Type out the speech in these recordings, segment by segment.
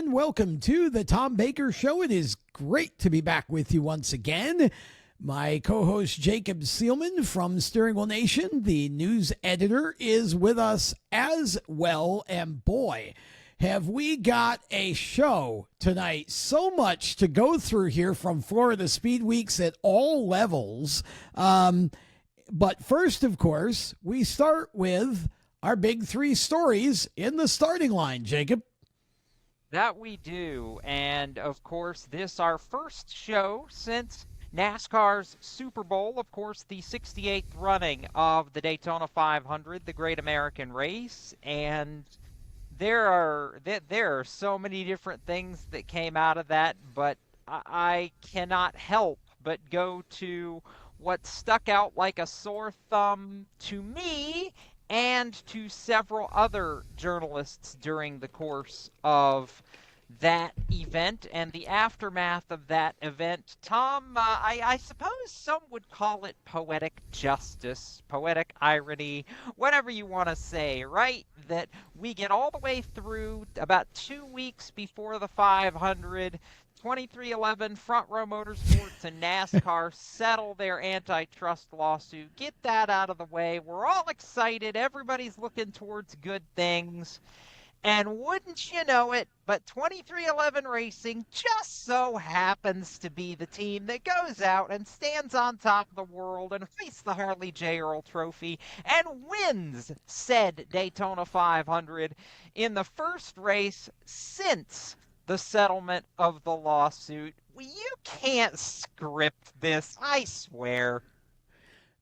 and welcome to the Tom Baker Show. It is great to be back with you once again. My co-host Jacob Seelman from Steering Wheel Nation, the news editor, is with us as well. And boy, have we got a show tonight. So much to go through here from Florida Speed Weeks at all levels. But first, of course, we start with our big three stories in the starting line, Jacob. That we do. And of course, this our first show since NASCAR's Super Bowl, of course, the 68th running of the Daytona 500, the Great American Race. And there are so many different things that came out of that, but I cannot help but go to what stuck out like a sore thumb to me and to several other journalists during the course of that event and the aftermath of that event. Tom, I suppose some would call it poetic justice, poetic irony, whatever you want to say, right? That we get all the way through about 2 weeks before the 500, 2311 Front Row Motorsports and NASCAR settle their antitrust lawsuit. Get that out of the way. We're all excited. Everybody's looking towards good things. And wouldn't you know it, but 2311 Racing just so happens to be the team that goes out and stands on top of the world and hoists the Harley J. Earl Trophy and wins said Daytona 500 in the first race since the settlement of the lawsuit. You can't script this, I swear.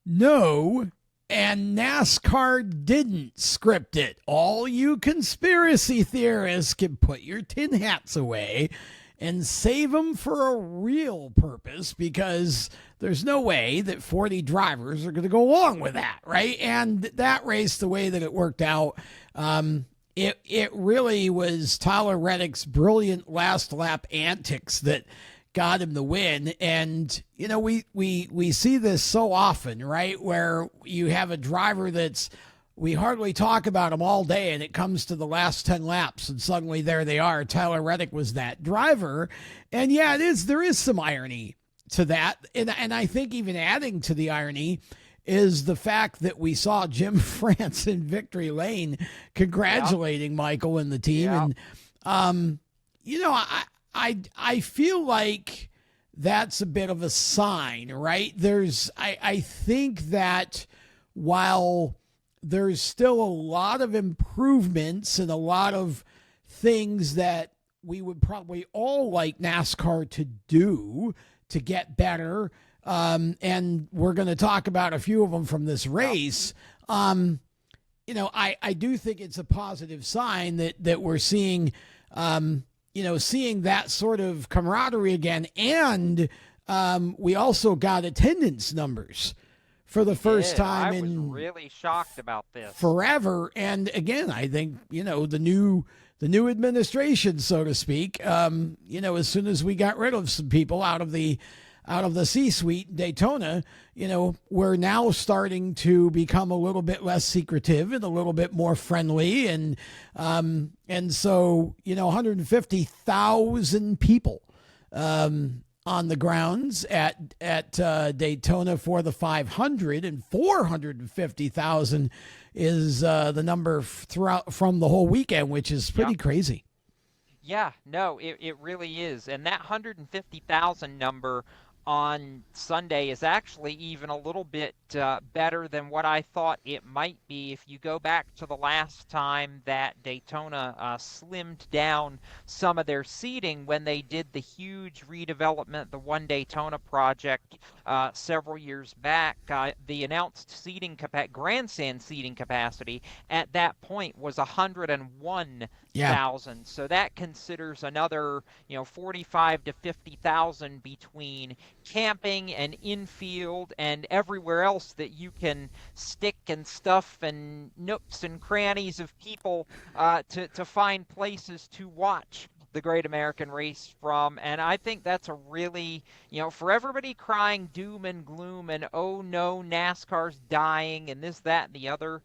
No, and NASCAR didn't script it. All you conspiracy theorists can put your tin hats away and save them for a real purpose, because there's no way that 40 drivers are going to go along with that, right? And that race, the way that it worked out, It really was Tyler Reddick's brilliant last lap antics that got him the win. And, you know, we see this so often, right? Where you have a driver we hardly talk about him all day, and it comes to the last 10 laps and suddenly there they are. Tyler Reddick was that driver. And yeah, there is some irony to that. And I think even adding to the irony is the fact that we saw Jim France in victory lane congratulating Michael and the team. Yep. And, you know, I feel like that's a bit of a sign, right? I think that while there's still a lot of improvements and a lot of things that we would probably all like NASCAR to do to get better, and we're going to talk about a few of them from this race. You know, I do think it's a positive sign that we're seeing, seeing that sort of camaraderie again. And we also got attendance numbers for the first time I was really shocked about this. Forever. And again, I think, you know, the new administration, so to speak, as soon as we got rid of some people out of the C-suite in Daytona, you know, we're now starting to become a little bit less secretive and a little bit more friendly. And so, you know, 150,000 people on the grounds at Daytona for the 500, and 450,000 is the number throughout from the whole weekend, which is pretty crazy. Yeah, no, it really is. And that 150,000 number on Sunday is actually even a little bit better than what I thought it might be. If you go back to the last time that Daytona slimmed down some of their seating when they did the huge redevelopment, the One Daytona project several years back, the announced grandstand seating capacity at that point was 101,000. So that considers another, 45 to 50,000 between camping and infield and everywhere else that you can stick and stuff and nooks and crannies of people to find places to watch the Great American Race from. And I think that's a really, for everybody crying doom and gloom and, oh no, NASCAR's dying and this, that, and the other,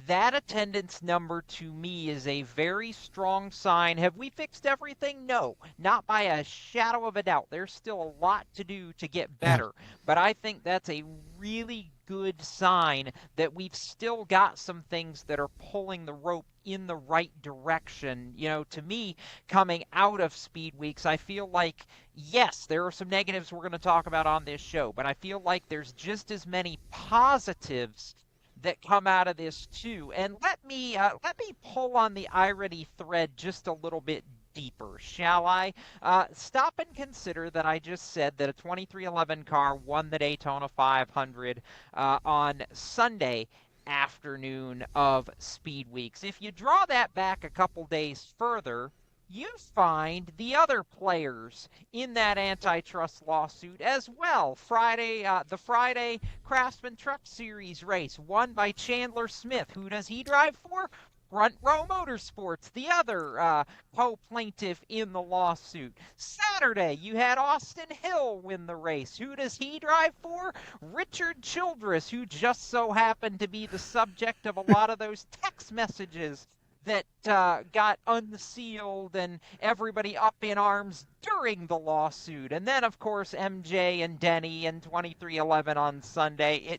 that attendance number to me is a very strong sign. Have we fixed everything? No, not by a shadow of a doubt. There's still a lot to do to get Yeah. better, but I think that's a really good sign that we've still got some things that are pulling the rope in the right direction. To me, coming out of Speed Weeks, I feel like, yes, there are some negatives we're going to talk about on this show, but I feel like there's just as many positives that come out of this too. And let me pull on the irony thread just a little bit deeper, shall I? Stop and consider that I just said that a 2311 car won the Daytona 500 on Sunday afternoon of Speed Weeks. If you draw that back a couple days further, you find the other players in that antitrust lawsuit as well. The Friday Craftsman Truck Series race won by Chandler Smith. Who does he drive for? Front Row Motorsports, the other co-plaintiff in the lawsuit. Saturday, you had Austin Hill win the race. Who does he drive for? Richard Childress, who just so happened to be the subject of a lot of those text messages that got unsealed and everybody up in arms during the lawsuit. And then, of course, MJ and Denny and 2311 on Sunday.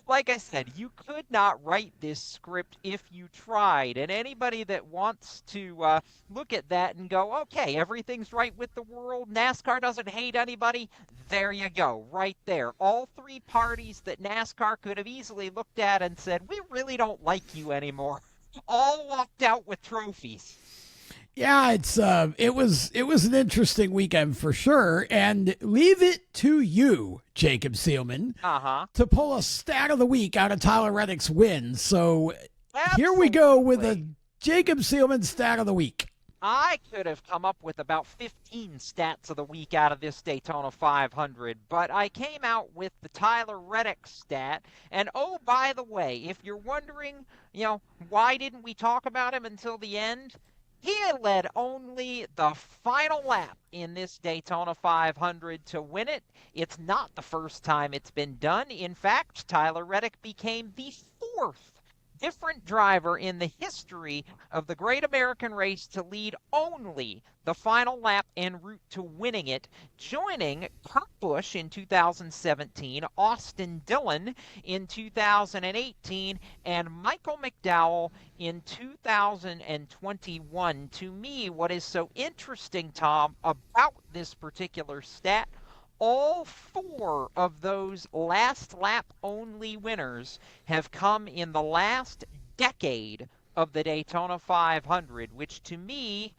Like I said, you could not write this script if you tried. And anybody that wants to look at that and go, okay, everything's right with the world, NASCAR doesn't hate anybody, there you go, right there. All three parties that NASCAR could have easily looked at and said, we really don't like you anymore, all walked out with trophies. Yeah, it was an interesting weekend for sure, and leave it to you, Jacob Seelman, to pull a stat of the week out of Tyler Reddick's win. So Here we go with a Jacob Seelman stat of the week. I could have come up with about 15 stats of the week out of this Daytona 500, but I came out with the Tyler Reddick stat. And oh, by the way, if you're wondering, why didn't we talk about him until the end? He had led only the final lap in this Daytona 500 to win it. It's not the first time it's been done. In fact, Tyler Reddick became the fourth different driver in the history of the Great American Race to lead only the final lap en route to winning it, joining Kurt Busch in 2017, Austin Dillon in 2018, and Michael McDowell in 2021. To me, what is so interesting, Tom, about this particular stat, all four of those last lap only winners have come in the last decade of the Daytona 500, which to me,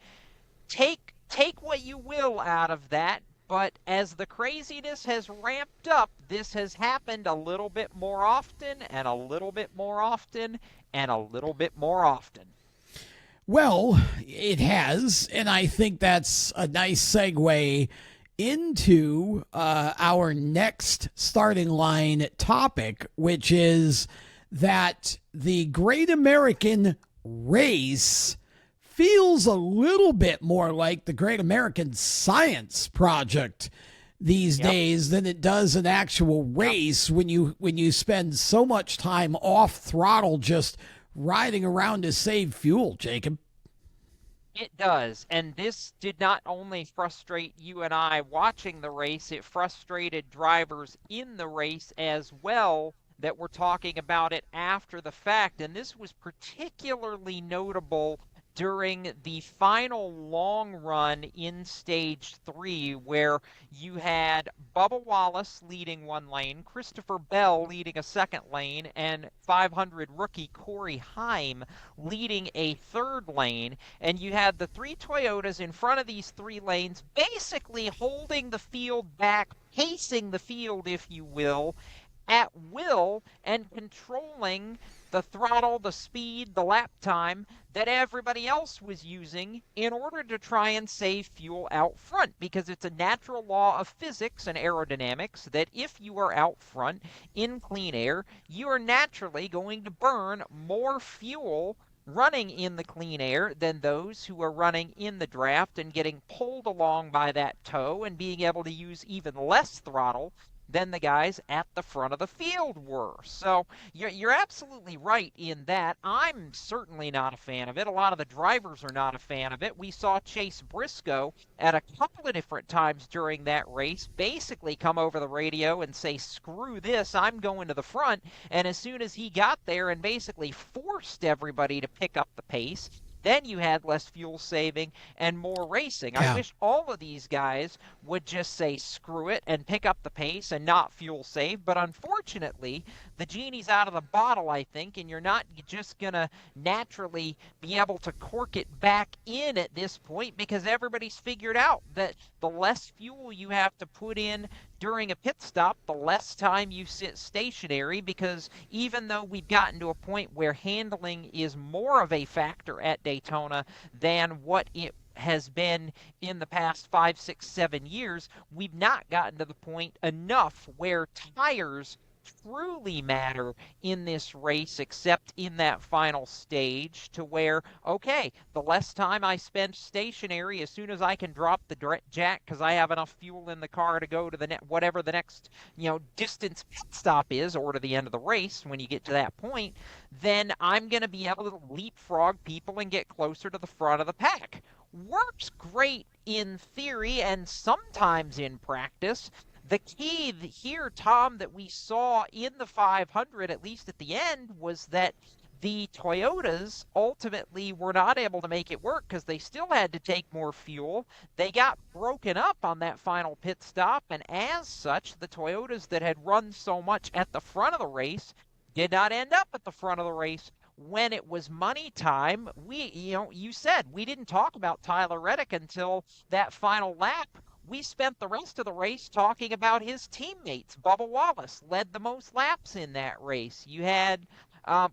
take what you will out of that, but as the craziness has ramped up, this has happened a little bit more often and a little bit more often and a little bit more often. Well, it has, and I think that's a nice segue into our next starting line topic, which is that the Great American Race feels a little bit more like the Great American Science Project these days than it does an actual race when you spend so much time off throttle just riding around to save fuel, Jacob. It does, and this did not only frustrate you and I watching the race, it frustrated drivers in the race as well that were talking about it after the fact, and this was particularly notable during the final long run in Stage 3, where you had Bubba Wallace leading one lane, Christopher Bell leading a second lane, and 500 rookie Corey Heim leading a third lane, and you had the three Toyotas in front of these three lanes, basically holding the field back, pacing the field, if you will, at will, and controlling the throttle, the speed, the lap time that everybody else was using in order to try and save fuel out front, because it's a natural law of physics and aerodynamics that if you are out front in clean air, you are naturally going to burn more fuel running in the clean air than those who are running in the draft and getting pulled along by that tow and being able to use even less throttle than the guys at the front of the field were. So you're absolutely right in that. I'm certainly not a fan of it. A lot of the drivers are not a fan of it. We saw Chase Briscoe at a couple of different times during that race basically come over the radio and say, screw this, I'm going to the front. And as soon as he got there and basically forced everybody to pick up the pace, then you had less fuel saving and more racing. Yeah. I wish all of these guys would just say screw it and pick up the pace and not fuel save. But unfortunately, the genie's out of the bottle, I think, and you're not just going to naturally be able to cork it back in at this point, because everybody's figured out that the less fuel you have to put in during a pit stop, the less time you sit stationary, because even though we've gotten to a point where handling is more of a factor at Daytona than what it has been in the past 5, 6, 7 years, we've not gotten to the point enough where tires truly matter in this race, except in that final stage, to where, okay, the less time I spend stationary, as soon as I can drop the jack because I have enough fuel in the car to go to the whatever the next distance pit stop is, or to the end of the race when you get to that point, then I'm going to be able to leapfrog people and get closer to the front of the pack. Works great in theory and sometimes in practice. The key here, Tom, that we saw in the 500, at least at the end, was that the Toyotas ultimately were not able to make it work because they still had to take more fuel. They got broken up on that final pit stop, and as such, the Toyotas that had run so much at the front of the race did not end up at the front of the race. When it was money time, you said we didn't talk about Tyler Reddick until that final lap. We spent the rest of the race talking about his teammates. Bubba Wallace led the most laps in that race. You had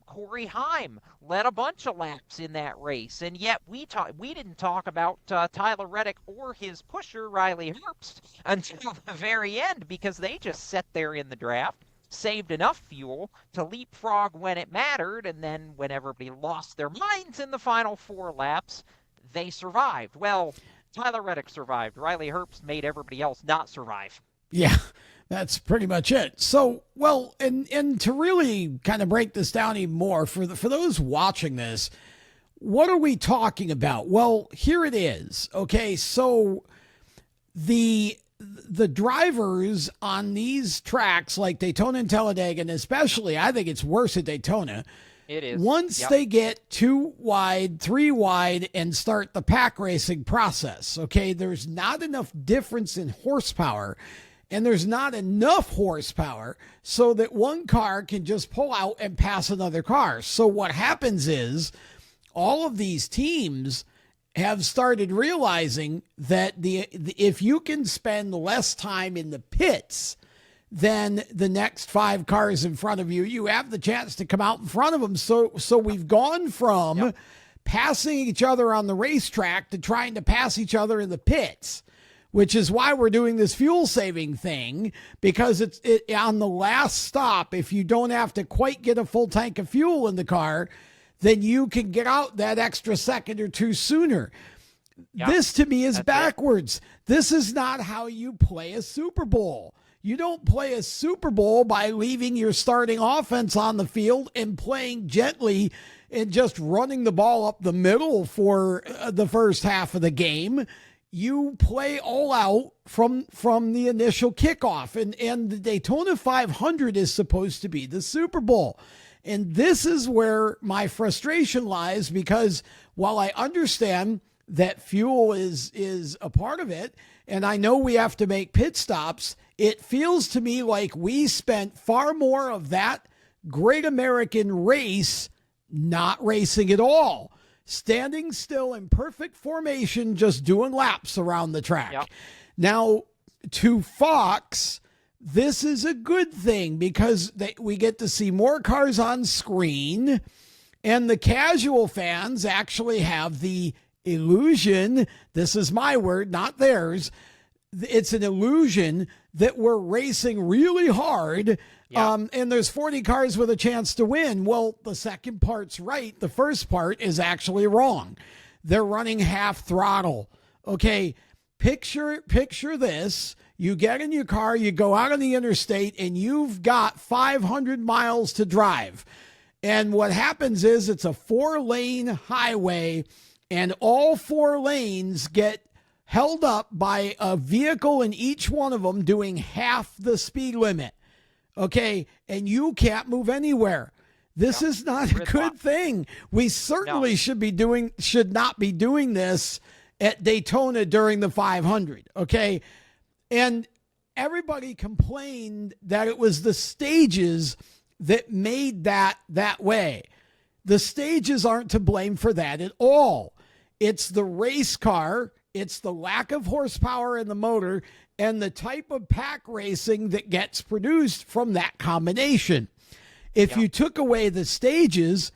Corey Heim led a bunch of laps in that race, and yet we didn't talk about Tyler Reddick or his pusher Riley Herbst until the very end, because they just sat there in the draft, saved enough fuel to leapfrog when it mattered, and then when everybody lost their minds in the final 4 laps, they survived. Well, Tyler Reddick survived. Riley Herbst made everybody else not survive. Yeah, that's pretty much it. So, well, and to really kind of break this down even more, for those watching this, what are we talking about? Well, here it is. Okay, so the drivers on these tracks like Daytona and Talladega, and especially, I think it's worse at Daytona, it is. Once they get 2 wide, 3 wide, and start the pack racing process, okay, there's not enough difference in horsepower, and there's not enough horsepower so that one car can just pull out and pass another car. So what happens is all of these teams have started realizing that if you can spend less time in the pits than the next 5 cars in front of you, you have the chance to come out in front of them. So we've gone from passing each other on the racetrack to trying to pass each other in the pits, which is why we're doing this fuel saving thing, because it's on the last stop. If you don't have to quite get a full tank of fuel in the car, then you can get out that extra second or 2 sooner. Yep. This to me is backwards. This is not how you play a Super Bowl. You don't play a Super Bowl by leaving your starting offense on the field and playing gently and just running the ball up the middle for the first half of the game. You play all out from the initial kickoff. And the Daytona 500 is supposed to be the Super Bowl. And this is where my frustration lies, because while I understand that fuel is a part of it, and I know we have to make pit stops, it feels to me like we spent far more of that great American race not racing at all, standing still in perfect formation, just doing laps around the track. Yep. Now, to Fox, this is a good thing, because we get to see more cars on screen, and the casual fans actually have the illusion, this is my word, not theirs, it's an illusion that we're racing really hard, and there's 40 cars with a chance to win. Well, the second part's right. The first part is actually wrong. They're running half throttle. Okay, picture this. You get in your car, you go out on the interstate, and you've got 500 miles to drive. And what happens is it's a 4-lane highway, and all 4 lanes get held up by a vehicle in each one of them doing half the speed limit. Okay, and you can't move anywhere. This is not a good thing. We certainly should not be doing this at Daytona during the 500. Okay, and everybody complained that it was the stages that made that way. The stages aren't to blame for that at all. It's the race car. It's the lack of horsepower in the motor and the type of pack racing that gets produced from that combination. If you took away the stages,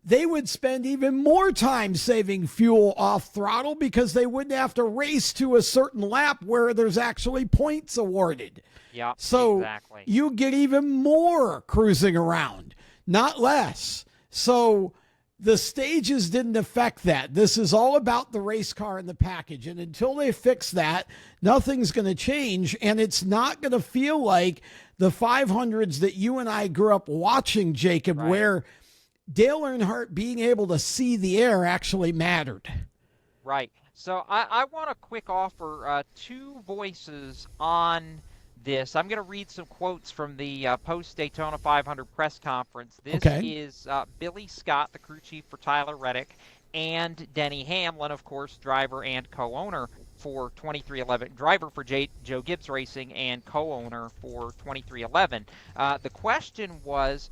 they would spend even more time saving fuel off throttle because they wouldn't have to race to a certain lap where there's actually points awarded. Yeah, so exactly. You get even more cruising around, not less. So the stages didn't affect that. This is all about the race car and the package. And until they fix that, nothing's going to change. And it's not going to feel like the 500s that you and I grew up watching, Jacob, where Dale Earnhardt being able to see the air actually mattered. Right. So I want to quick offer 2 voices on this. I'm going to read some quotes from the post-Daytona 500 press conference. This is Billy Scott, the crew chief for Tyler Reddick, and Denny Hamlin, of course, driver and co-owner for 2311, driver for Joe Gibbs Racing and co-owner for 2311. The question was,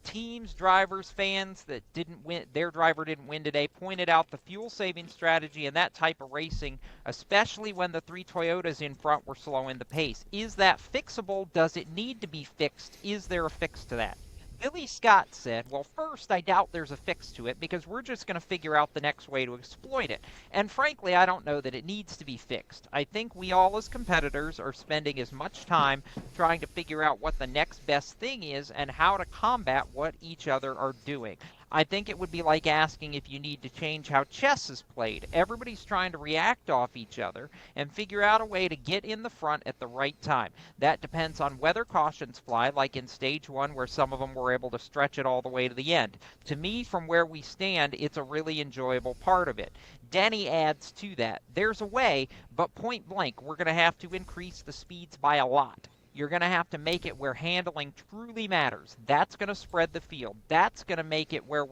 teams, drivers, fans that didn't win, their driver didn't win today, pointed out the fuel-saving strategy and that type of racing, especially when the 3 Toyotas in front were slowing the pace. Is that fixable? Does it need to be fixed? Is there a fix to that? Billy Scott said, well, first, I doubt there's a fix to it because we're just going to figure out the next way to exploit it. And frankly, I don't know that it needs to be fixed. I think we all as competitors are spending as much time trying to figure out what the next best thing is and how to combat what each other are doing. I think it would be like asking if you need to change how chess is played. Everybody's trying to react off each other and figure out a way to get in the front at the right time. That depends on whether cautions fly, like in stage 1 where some of them were able to stretch it all the way to the end. To me, from where we stand, it's a really enjoyable part of it. Denny adds to that. There's a way, but point blank, we're going to have to increase the speeds by a lot. You're going to have to make it where handling truly matters. That's going to spread the field. That's going to make it where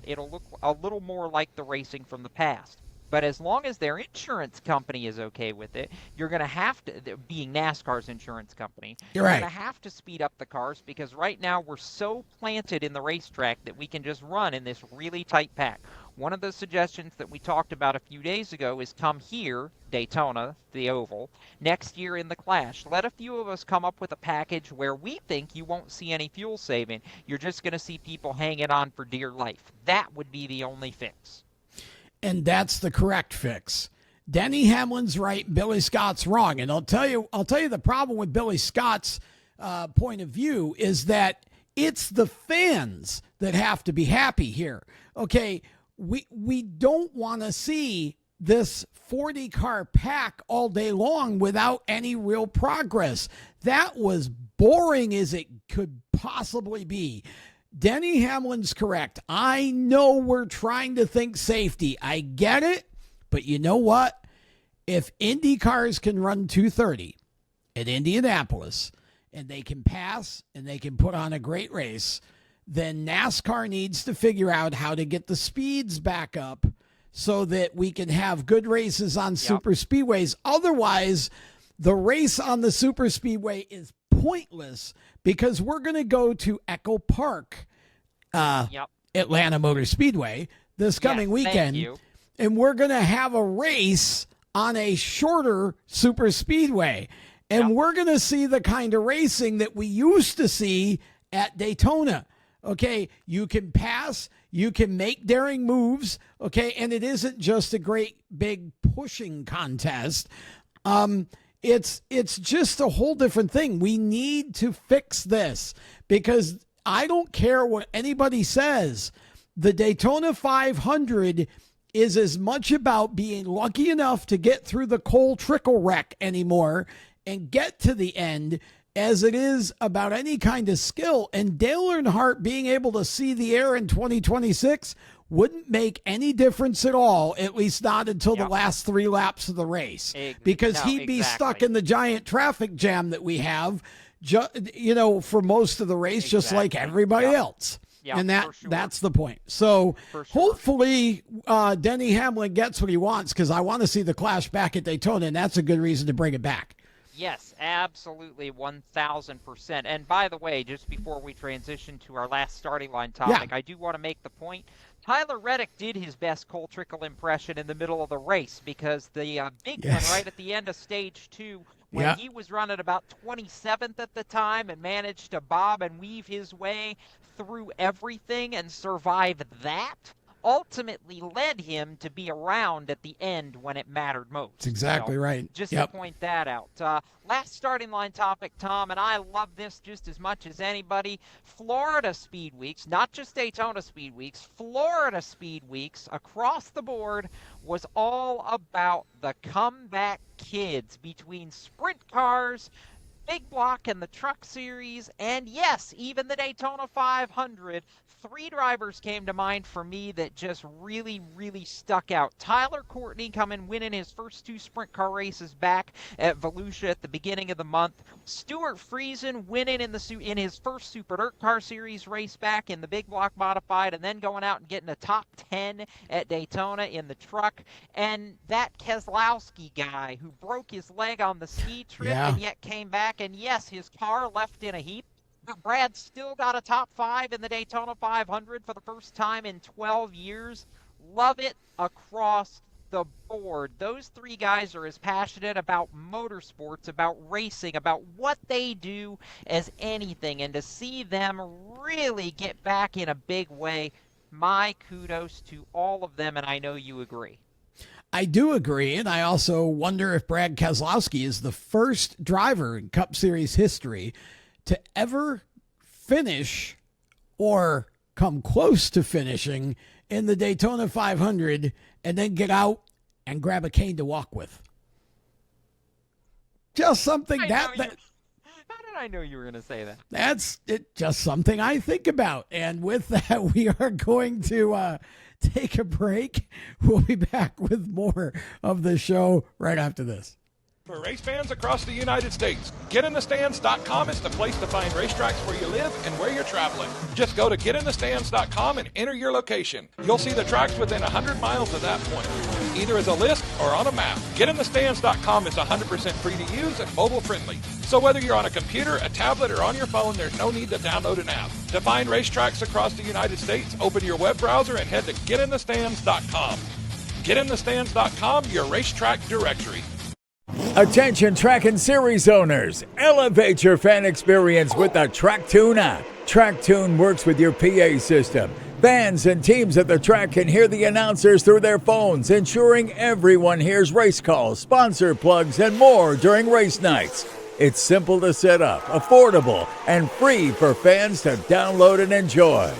it'll look a little more like the racing from the past. But as long as their insurance company is okay with it, you're going to have to, being NASCAR's insurance company, you're going to have to speed up the cars because right now we're so planted in the racetrack that we can just run in this really tight pack. One of the suggestions that we talked about a few days ago is come here, Daytona, the Oval, next year in the Clash. Let a few of us come up with a package where we think you won't see any fuel saving. You're just going to see people hanging on for dear life. That would be the only fix. And that's the correct fix. Denny Hamlin's right, Billy Scott's wrong. And I'll tell you the problem with Billy Scott's point of view is that it's the fans that have to be happy here. Okay, we don't want to see this 40-car pack all day long without any real progress. That was boring as it could possibly be. Denny Hamlin's correct. I know we're trying to think safety. I get it. But you know what? If Indy cars can run 230 at Indianapolis and they can pass and they can put on a great race, then NASCAR needs to figure out how to get the speeds back up so that we can have good races on super speedways. Otherwise, the race on the super speedway is pointless because we're going to go to Echo Park, Atlanta Motor Speedway this coming weekend, and we're going to have a race on a shorter super speedway. And we're going to see the kind of racing that we used to see at Daytona. Okay, you can pass, you can make daring moves, okay, and it isn't just a great big pushing contest. It's just a whole different thing. We need to fix this because I don't care what anybody says. The Daytona 500 is as much about being lucky enough to get through the Cole Trickle wreck anymore and get to the end as it is about any kind of skill. And Dale Earnhardt being able to see the air in 2026 wouldn't make any difference at all, at least not until the last 3 laps of the race, because he'd be stuck in the giant traffic jam that we have, for most of the race, just like everybody else. Yeah, and that's the point. So hopefully Denny Hamlin gets what he wants, because I want to see the clash back at Daytona, and that's a good reason to bring it back. Yes, absolutely, 1,000%. And by the way, just before we transition to our last starting line topic, I do want to make the point, Tyler Reddick did his best Cole Trickle impression in the middle of the race, because the big one right at the end of stage 2, when he was running about 27th at the time and managed to bob and weave his way through everything and survive that, ultimately led him to be around at the end when it mattered most. That's exactly right. Just to point that out. Last starting line topic, Tom, and I love this just as much as anybody. Florida Speed Weeks, not just Daytona Speed Weeks, Florida Speed Weeks across the board was all about the comeback kids between sprint cars, Big Block and the Truck Series, and yes, even the Daytona 500. 3 drivers came to mind for me that just really, really stuck out. Tyler Courtney winning his first 2 sprint car races back at Volusia at the beginning of the month. Stuart Friesen winning in his first Super Dirt Car Series race back in the Big Block Modified, and then going out and getting a top 10 at Daytona in the truck. And that Keselowski guy who broke his leg on the ski trip and yet came back, and yes, his car left in a heap. But Brad still got a top 5 in the Daytona 500 for the first time in 12 years. Love it across the board. Those 3 guys are as passionate about motorsports, about racing, about what they do as anything. And to see them really get back in a big way, my kudos to all of them, and I know you agree. I do agree, and I also wonder if Brad Keselowski is the first driver in Cup Series history to ever finish or come close to finishing in the Daytona 500 and then get out and grab a cane to walk with. Just something how did I know you were going to say that? That's it, just something I think about. And with that, we are going to take a break. We'll be back with more of the show right after this. For race fans across the United States, GetInTheStands.com is the place to find racetracks where you live and where you're traveling. Just go to GetInTheStands.com and enter your location. You'll see the tracks within 100 miles of that point, either as a list or on a map. GetInTheStands.com is 100% free to use and mobile friendly. So whether you're on a computer, a tablet, or on your phone, there's no need to download an app. To find racetracks across the United States, open your web browser and head to GetInTheStands.com. GetInTheStands.com, your racetrack directory. Attention track and series owners, elevate your fan experience with the TrackTune app. TrackTune works with your PA system. Fans and teams at the track can hear the announcers through their phones, ensuring everyone hears race calls, sponsor plugs, and more during race nights. It's simple to set up, affordable, and free for fans to download and enjoy.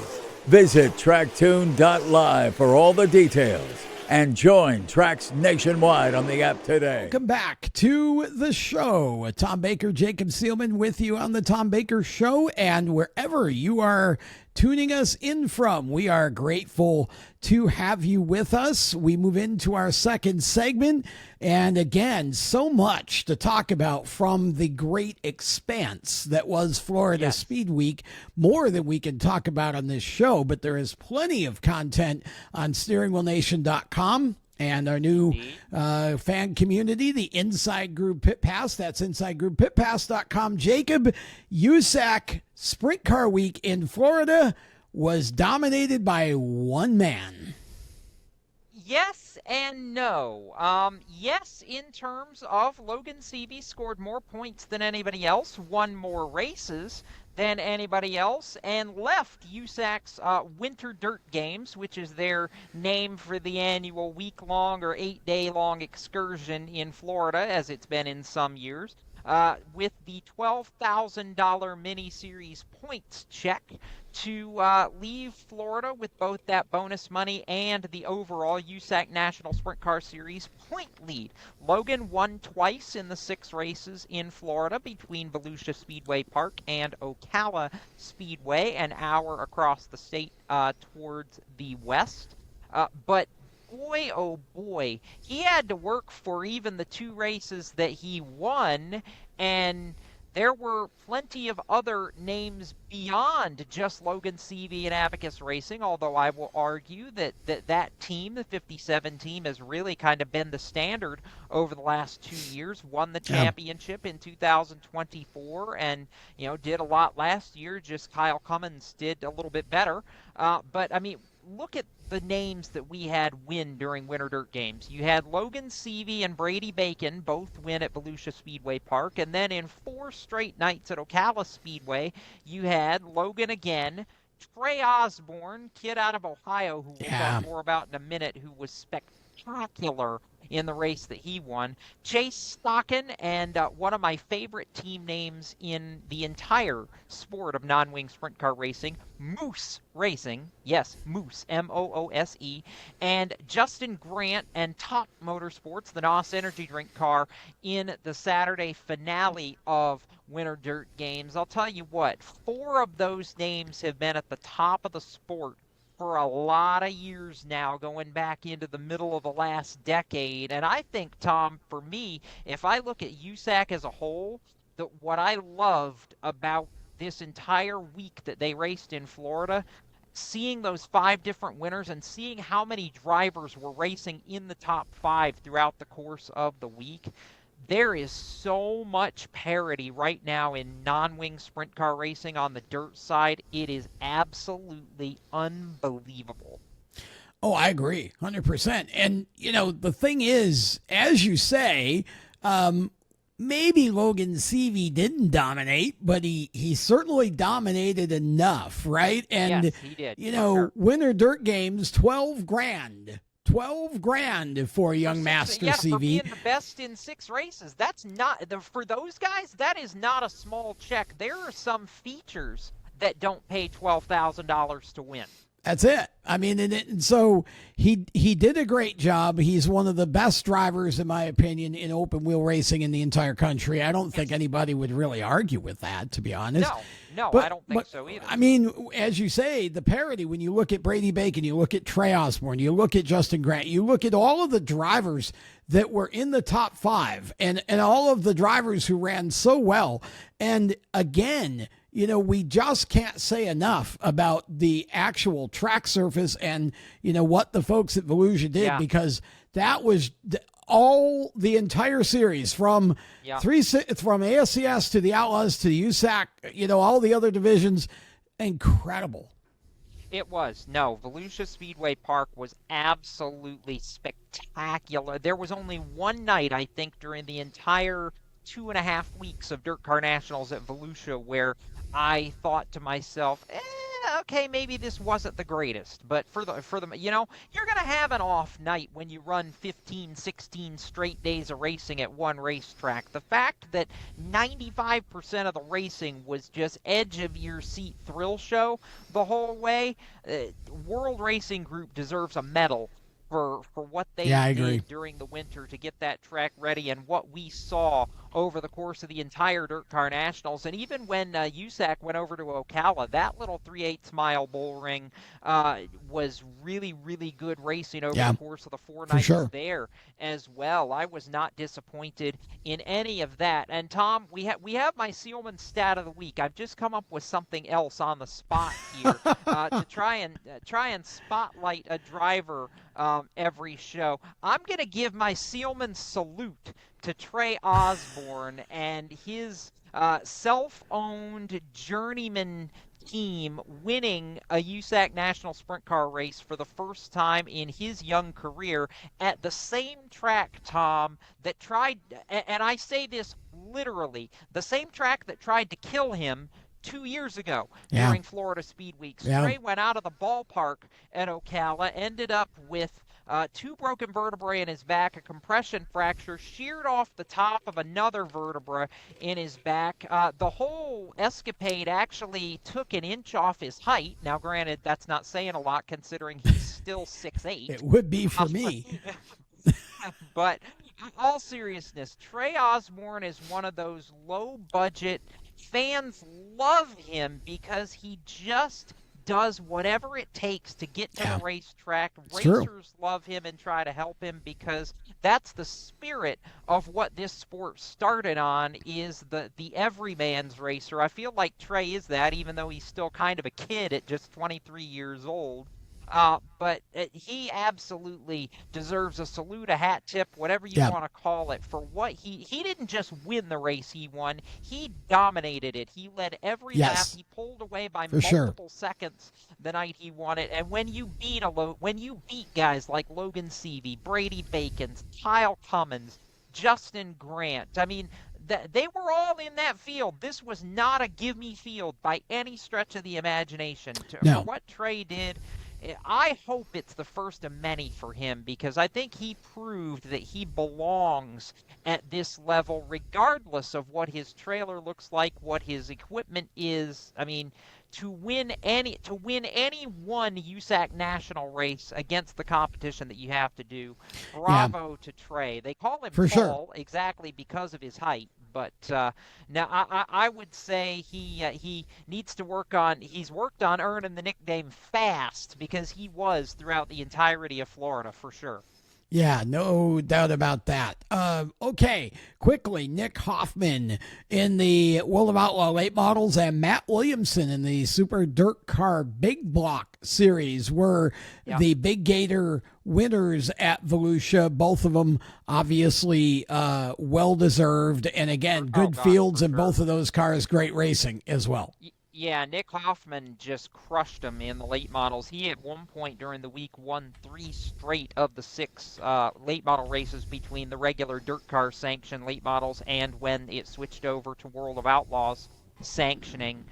Visit tracktune.live for all the details. And join tracks nationwide on the app today. Welcome back to the show. Tom Baker, Jacob Seelman with you on the Tom Baker Show. And wherever you are tuning us in from, we are grateful to have you with us. We move into our second segment. And again, so much to talk about from the great expanse that was Florida Speed Week. More than we can talk about on this show, but there is plenty of content on steeringwheelnation.com and our new fan community, the Inside Group Pit Pass. That's insidegrouppitpass.com. Jacob, USAC Sprint Car Week in Florida was dominated by one man. Yes and no. Yes, in terms of Logan Seavey scored more points than anybody else, won more races than anybody else, and left USAC's Winter Dirt Games, which is their name for the annual week-long or 8-day-long excursion in Florida, as it's been in some years, with the $12,000 mini-series points check to leave Florida with both that bonus money and the overall USAC National Sprint Car Series point lead. Logan won twice in the 6 races in Florida between Volusia Speedway Park and Ocala Speedway, an hour across the state towards the west. But boy, oh boy, he had to work for even the 2 races that he won, and there were plenty of other names beyond just Logan Seavey and Abacus Racing, although I will argue that team, the 57 team, has really kind of been the standard over the last 2 years, won the championship in 2024, and, did a lot last year. Just Kyle Cummins did a little bit better. But, I mean, look at the names that we had win during Winter Dirt Games. You had Logan Seavey and Brady Bacon both win at Volusia Speedway Park, and then in 4 straight nights at Ocala Speedway, you had Logan again, Trey Osborne, kid out of Ohio, who we'll talk more about in a minute, who was spectacular in the race that he won, Chase Stocken, and one of my favorite team names in the entire sport of non-wing sprint car racing, Moose Racing, yes, Moose, M-O-O-S-E, and Justin Grant and Top Motorsports, the NOS Energy Drink car, in the Saturday finale of Winter Dirt Games. I'll tell you what, 4 of those names have been at the top of the sport for a lot of years now, going back into the middle of the last decade. And I think, Tom, for me, if I look at USAC as a whole, what I loved about this entire week that they raced in Florida, seeing those 5 different winners and seeing how many drivers were racing in the top 5 throughout the course of the week, there is so much parity right now in non-wing sprint car racing on the dirt side. It is absolutely unbelievable. Oh, I agree, 100%. And, the thing is, as you say, maybe Logan Seavey didn't dominate, but he certainly dominated enough, right? And, yes, he did. Winter Dirt Games, $12,000. $12,000 for young Master Seavey. For being the best in 6 races. That's not, for those guys, that is not a small check. There are some features that don't pay $12,000 to win. That's it. I mean, and so he did a great job. He's one of the best drivers, in my opinion, in open wheel racing in the entire country. I don't think anybody would really argue with that, to be honest. No, I don't think so either. I mean, as you say, the parity, when you look at Brady Bacon, you look at Trey Osborne, you look at Justin Grant, you look at all of the drivers that were in the top 5 and all of the drivers who ran so well. And again, we just can't say enough about the actual track surface and, what the folks at Volusia did, because that was all the entire series from from ASCS to the Outlaws to the USAC, all the other divisions. Incredible. It was. No, Volusia Speedway Park was absolutely spectacular. There was only one night, I think, during the entire 2.5 weeks of Dirt Car Nationals at Volusia where I thought to myself, okay, maybe this wasn't the greatest, but for the you're going to have an off night when you run 15, 16 straight days of racing at one racetrack. The fact that 95% of the racing was just edge of your seat thrill show the whole way, World Racing Group deserves a medal for what they did during the winter to get that track ready, and what we saw over the course of the entire Dirt Car Nationals. And even when USAC went over to Ocala, that little 3/8 mile bull ring was really, really good racing over the course of the 4 nights there as well. I was not disappointed in any of that. And Tom, we have my Sealman stat of the week. I've just come up with something else on the spot here to try and spotlight a driver every show. I'm going to give my Sealman salute to Trey Osborne and his self-owned journeyman team winning a USAC National Sprint Car race for the first time in his young career at the same track, Tom, that tried, and I say this literally, the same track that tried to kill him 2 years ago during Florida Speed Weeks. Trey went out of the ballpark at Ocala, ended up with 2 broken vertebrae in his back, a compression fracture, sheared off the top of another vertebra in his back. The whole escapade actually took an inch off his height. Now, granted, that's not saying a lot considering he's still 6'8". It would be for me. But in all seriousness, Trey Osborne is one of those low-budget, fans love him because he just does whatever it takes to get to the racetrack. Racers love him and try to help him because that's the spirit of what this sport started on, is the everyman's racer. I feel like Trey is that, even though he's still kind of a kid at just 23 years old. But he absolutely deserves a salute, a hat tip, whatever you want to call it, for what he didn't just win the race he won. He dominated it. He led every lap. He pulled away by multiple seconds the night he won it. And when you beat guys like Logan Seavey, Brady Bacons, Kyle Cummins, Justin Grant, I mean, they were all in that field. This was not a give-me field by any stretch of the imagination. For what Trey did, I hope it's the first of many for him, because I think he proved that he belongs at this level regardless of what his trailer looks like, what his equipment is. I mean, to win any one USAC national race against the competition that you have to do, bravo to Trey. They call him tall exactly because of his height. But now I would say he needs to work on. He's worked on earning the nickname Fast, because he was throughout the entirety of Florida for sure. Yeah, no doubt about that. Okay, quickly, Nick Hoffman in the World of Outlaw late models and Matt Williamson in the Super Dirt Car Big Block Series were the Big Gator winners at Volusia. Both of them obviously well-deserved. And again, good fields in both of those cars, great racing as well. Yeah, Nick Hoffman just crushed him in the late models. He at one point during the week won 3 straight of the 6 late model races between the regular dirt car sanction late models and when it switched over to World of Outlaws sanctioning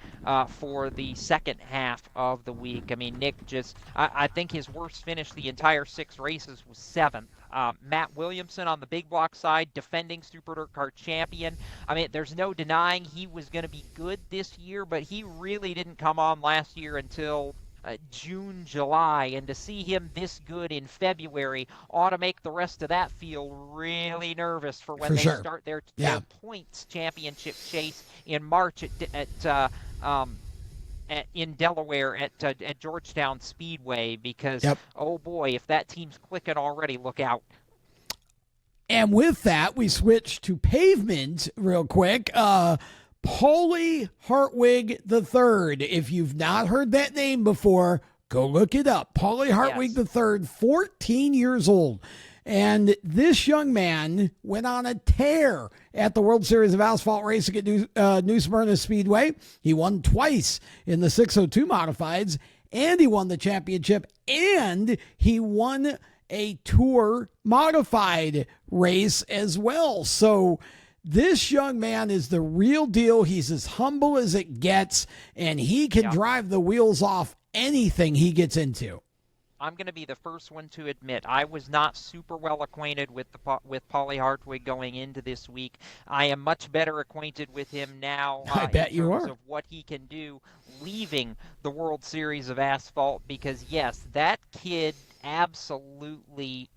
for the second half of the week. I mean, Nick just, I think his worst finish the entire 6 races was 7th. Matt Williamson on the big block side, defending Super Dirt Car champion. I mean, there's no denying he was going to be good this year, but he really didn't come on last year until June, July, and to see him this good in February ought to make the rest of that field really nervous for when they start their points championship chase in March in Delaware at Georgetown Speedway, because oh boy, if that team's clicking already, look out. And with that, we switch to pavement real quick. Paulie Hartwig III. If you've not heard that name before, go look it up. Paulie Hartwig III, 14 years old. And this young man went on a tear at the World Series of Asphalt Racing at New Smyrna Speedway. He won twice in the 602 Modifieds, and he won the championship, and he won a Tour Modified race as well. So this young man is the real deal. He's as humble as it gets, and he can drive the wheels off anything he gets into. I'm going to be the first one to admit I was not super well acquainted with Paulie Hartwig going into this week. I am much better acquainted with him now. I bet you are. In terms of what he can do leaving the World Series of Asphalt, because yes, that kid absolutely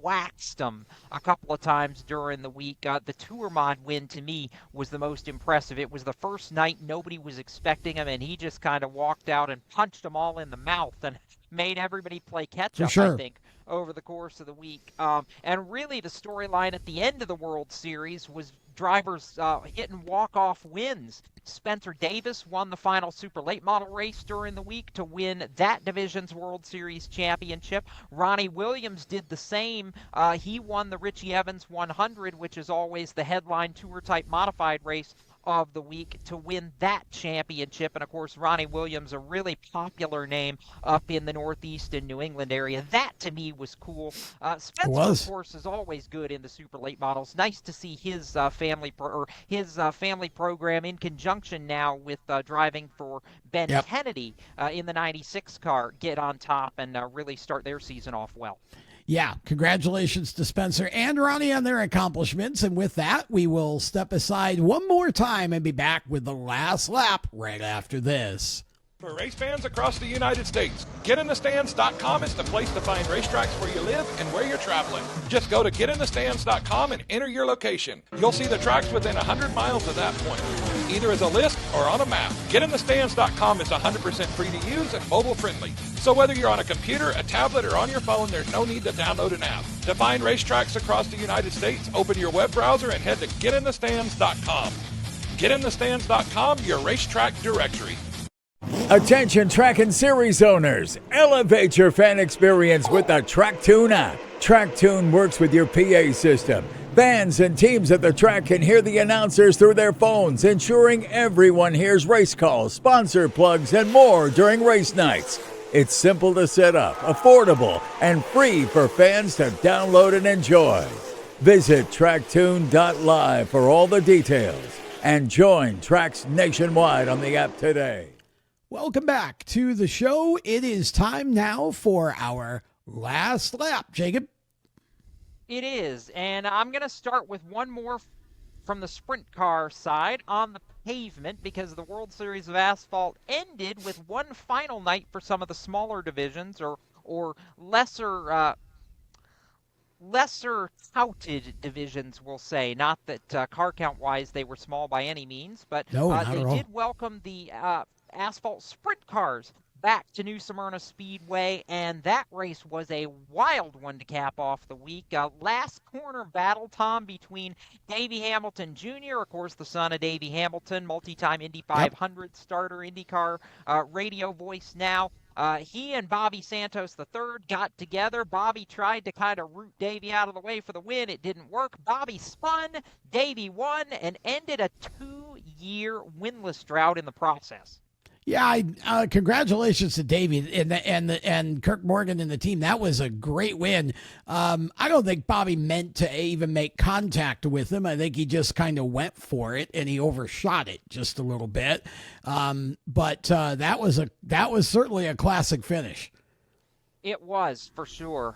waxed him a couple of times during the week. The Tour Mod win to me was the most impressive. It was the first night nobody was expecting him, and he just kind of walked out and punched them all in the mouth and made everybody play catch up, I think, over the course of the week. And really the storyline at the end of the World Series was drivers hitting walk-off wins. Spencer Davis won the final super late model race during the week to win that division's World Series championship. Ronnie Williams did the same. He won the Richie Evans 100, which is always the headline tour-type modified race of the week to win that championship. And of course, Ronnie Williams, a really popular name up in the Northeast and New England area. That to me was cool. Spencer, of course, is always good in the super late models. Nice to see his family program in conjunction now with driving for Ben Kennedy in the 96 car get on top and really start their season off well. Yeah, congratulations to Spencer and Ronnie on their accomplishments. And with that, we will step aside one more time and be back with the last lap right after this. For race fans across the United States, GetInTheStands.com is the place to find racetracks where you live and where you're traveling. Just go to GetInTheStands.com and enter your location. You'll see the tracks within 100 miles of that point, either as a list or on a map. GetInTheStands.com is 100% free to use and mobile friendly. So whether you're on a computer, a tablet, or on your phone, there's no need to download an app. To find racetracks across the United States, open your web browser and head to GetInTheStands.com. GetInTheStands.com, your racetrack directory. Attention track and series owners, elevate your fan experience with the TrackTune app. TrackTune works with your PA system. Fans and teams at the track can hear the announcers through their phones, ensuring everyone hears race calls, sponsor plugs, and more during race nights. It's simple to set up, affordable, and free for fans to download and enjoy. Visit tracktune.live for all the details and join tracks nationwide on the app today. Welcome back to the show. It is time now for our last lap, Jacob. It is, and I'm going to start with one more from the sprint car side on the pavement because the World Series of Asphalt ended with one final night for some of the smaller divisions or lesser touted divisions, we'll say. Not that car count-wise they were small by any means, but they did welcome the asphalt sprint cars back to New Smyrna Speedway, and that race was a wild one to cap off the week. Last corner battle, Tom, between Davey Hamilton Jr., of course, the son of Davey Hamilton, multi-time Indy 500 starter, IndyCar radio voice now. He and Bobby Santos III got together. Bobby tried to kind of root Davey out of the way for the win. It didn't work. Bobby spun, Davey won, and ended a 2-year winless drought in the process. Yeah, congratulations to Davey and Kirk Morgan and the team. That was a great win. I don't think Bobby meant to even make contact with him. I think he just kind of went for it and he overshot it just a little bit. But that was certainly a classic finish. It was, for sure.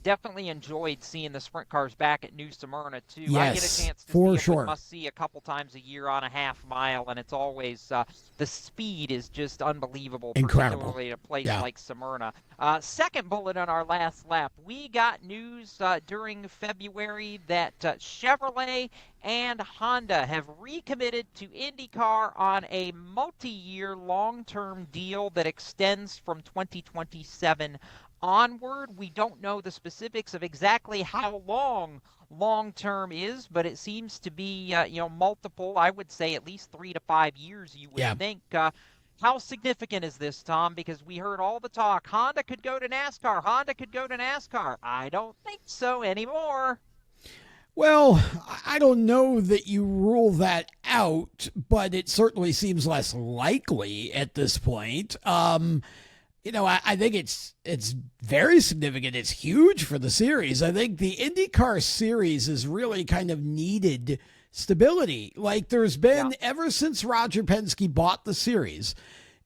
Definitely enjoyed seeing the sprint cars back at New Smyrna, too. Yes, I get a chance to for see sure. it must-see a couple times a year on a half mile, and it's always, the speed is just unbelievable, incredible, particularly at a place like Smyrna. Second bullet on our last lap. We got news during February that Chevrolet and Honda have recommitted to IndyCar on a multi-year long-term deal that extends from 2027 onward. We don't know the specifics of exactly how long-term is, but it seems to be, multiple, I would say at least 3 to 5 years, you would think. How significant is this, Tom? Because we heard all the talk. Honda could go to NASCAR. Honda could go to NASCAR. I don't think so anymore. Well, I don't know that you rule that out, but it certainly seems less likely at this point. I think it's very significant. It's huge for the series. I think the IndyCar series is really kind of needed stability. Like there's been ever since Roger Penske bought the series,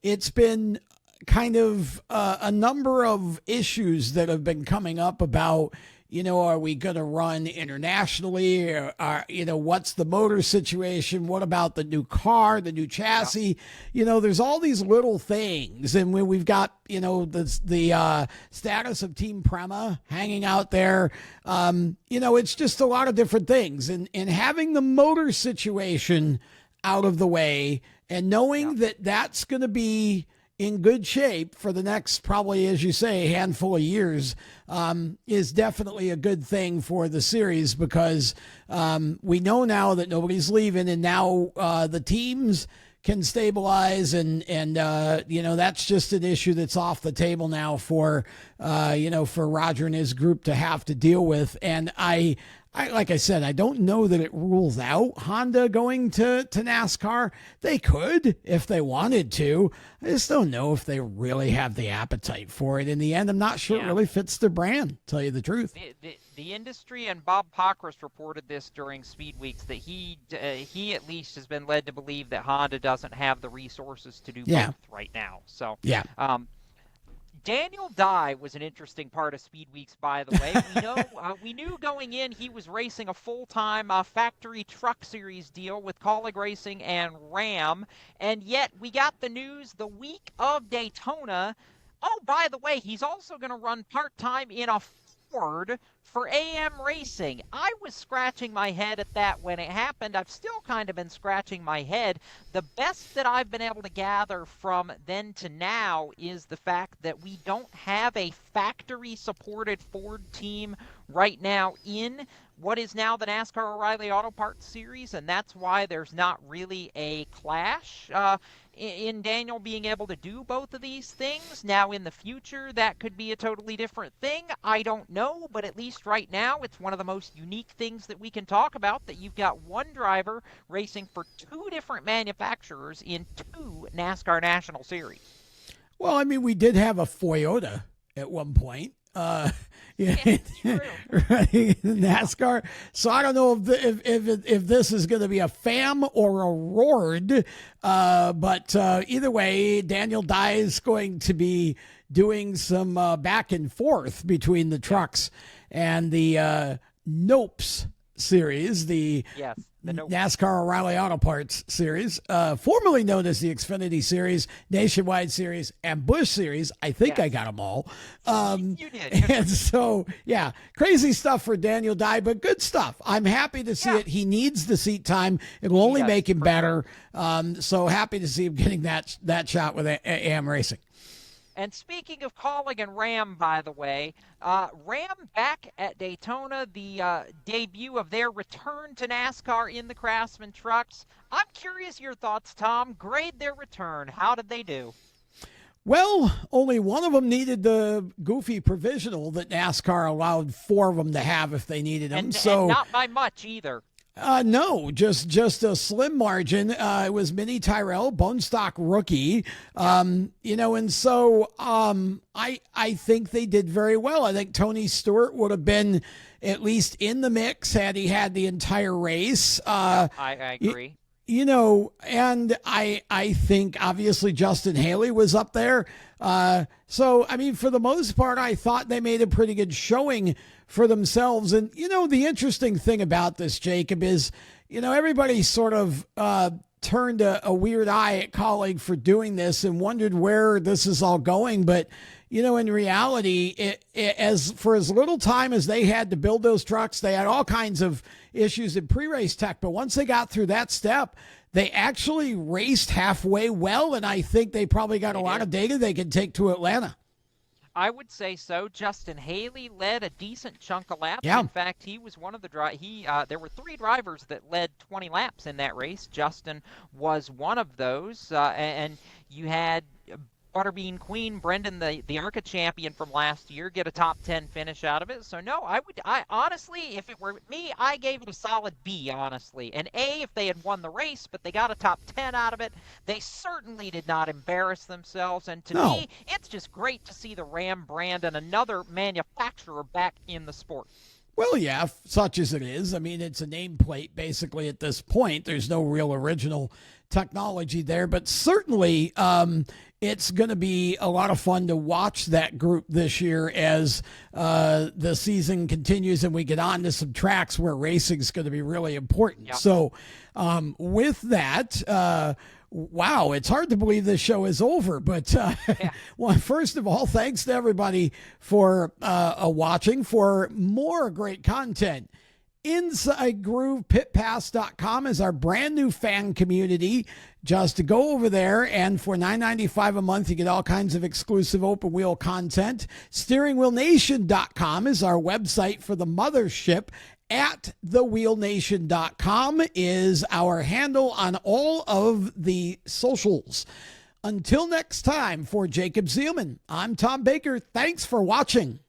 it's been kind of a number of issues that have been coming up about, are we going to run internationally? Or, what's the motor situation? What about the new car, the new chassis? There's all these little things. And when we've got, the status of Team Prema hanging out there, it's just a lot of different things. And having the motor situation out of the way and knowing that that's going to be in good shape for the next, probably, as you say, handful of years, is definitely a good thing for the series because we know now that nobody's leaving and now the teams can stabilize and that's just an issue that's off the table now for Roger and his group to have to deal with. And I like I said, I don't know that it rules out Honda going to NASCAR. They could if they wanted to. I just don't know if they really have the appetite for it. In the end, I'm not sure it really fits their brand, tell you the truth. The industry, and Bob Pockris reported this during Speed Weeks, that he at least has been led to believe that Honda doesn't have the resources to do both right now. So Daniel Dye was an interesting part of Speed Weeks, by the way. We knew going in he was racing a full-time factory truck series deal with Colleague Racing and Ram, and yet we got the news the week of Daytona. Oh, by the way, he's also going to run part-time in a Ford for AM Racing. I was scratching my head at that when it happened. I've still kind of been scratching my head. The best that I've been able to gather from then to now is the fact that we don't have a factory-supported Ford team right now in what is now the NASCAR O'Reilly Auto Parts Series, and that's why there's not really a clash in Daniel being able to do both of these things. Now, in the future, that could be a totally different thing. I don't know, but at least right now, it's one of the most unique things that we can talk about, that you've got one driver racing for two different manufacturers in two NASCAR National Series. Well, I mean, we did have a Toyota at one point. NASCAR. So I don't know if this is going to be a FAM or a Roard, but either way, Daniel Dye is going to be doing some back and forth between the trucks and the Nopes series, the NASCAR O'Reilly Auto Parts Series, formerly known as the Xfinity Series, Nationwide Series, and Busch Series. I think I got them all. You did. And so, crazy stuff for Daniel Dye, but good stuff. I'm happy to see it. He needs the seat time. It will only make him better. So happy to see him getting that shot with AM Racing. And speaking of Colleague and Ram, by the way, Ram back at Daytona, the debut of their return to NASCAR in the Craftsman trucks. I'm curious your thoughts, Tom. Grade their return. How did they do? Well, only one of them needed the goofy provisional that NASCAR allowed four of them to have if they needed them. And not by much either. No, just a slim margin. It was Minnie Tyrell, bone stock rookie. And so I think they did very well. I think Tony Stewart would have been at least in the mix had he had the entire race. I agree. And I think obviously Justin Haley was up there. So, I mean, for the most part, I thought they made a pretty good showing for themselves. And, the interesting thing about this, Jacob, is, everybody sort of turned a weird eye at Colleague for doing this and wondered where this is all going. But, in reality, as little time as they had to build those trucks, they had all kinds of issues in pre-race tech. But once they got through that step, they actually raced halfway well, and I think they probably got a lot of data they can take to Atlanta. I would say so. Justin Haley led a decent chunk of laps. Yeah. In fact, he was one of the there were three drivers that led 20 laps in that race. Justin was one of those, and you had Butterbean Queen, Brendan, the ARCA champion from last year, get a top 10 finish out of it. So no, I honestly, if it were me, I gave it a solid B, honestly. An A if they had won the race, but they got a top 10 out of it. They certainly did not embarrass themselves. And to me, it's just great to see the Ram brand and another manufacturer back in the sport. Well, yeah, such as it is. I mean, it's a nameplate basically at this point. There's no real original technology there, but certainly it's going to be a lot of fun to watch that group this year as the season continues and we get on to some tracks where racing is going to be really important. Yep. So with that, wow, it's hard to believe this show is over, but well, first of all, thanks to everybody for watching. For more great content, InsideGroovePitPass.com is our brand new fan community. Just go over there, and for $9.95 a month, you get all kinds of exclusive open wheel content. SteeringWheelNation.com is our website for the mothership. At thewheelnation.com is our handle on all of the socials. Until next time, for Jacob Zielman, I'm Tom Baker. Thanks for watching.